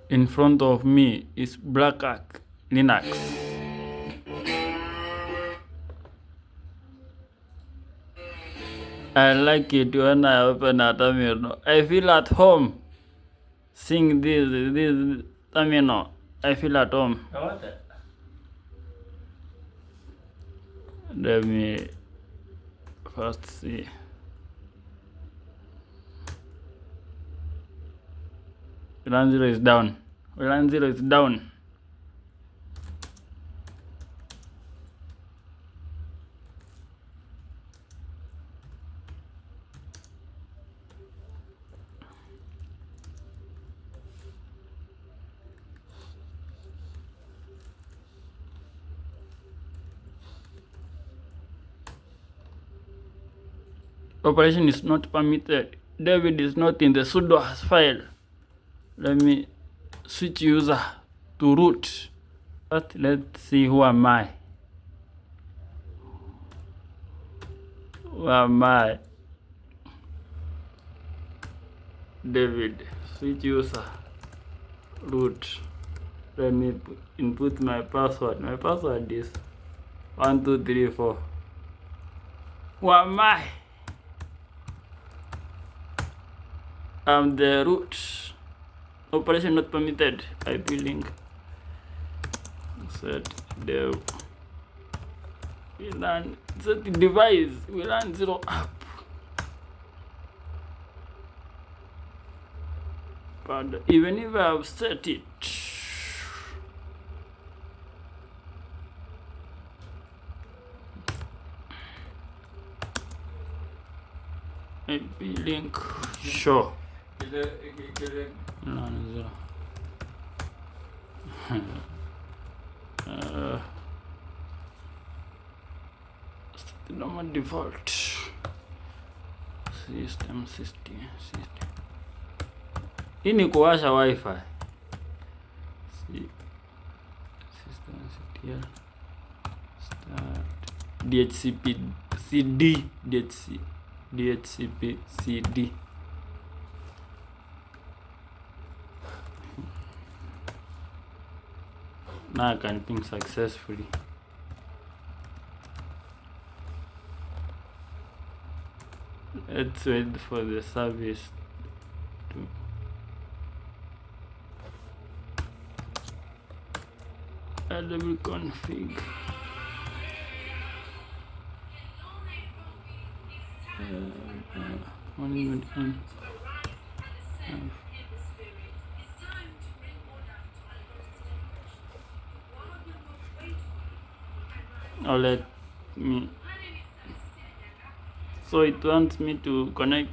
In front of me is blackarch Linux. I like it when I open a terminal. I feel at home seeing this terminal. I feel at home. Let me first see. VLAN 0 is down. VLAN 0 is down. Operation is not permitted. David is not in the sudo file. Let me switch user to root. But let's see, who am I? Who am I? David, switch user, root. Let me input my password. My password is 1234. Who am I? I'm the root. Operation not permitted. IP link. Set dev. VLAN. Set device. VLAN 0 up. But even if I've set it, IP link. Sure. VLAN 0. Normal default system. Hii ni kuwasha wifi. System ctl start dhcp cd dhcp cd. Now I can ping successfully. Let's wait for the service to double config. Now let me. So it wants me to connect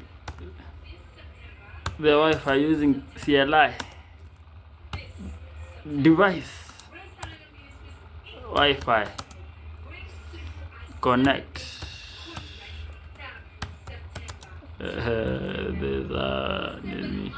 the Wi-Fi using CLI device. Wi-Fi connect. Let me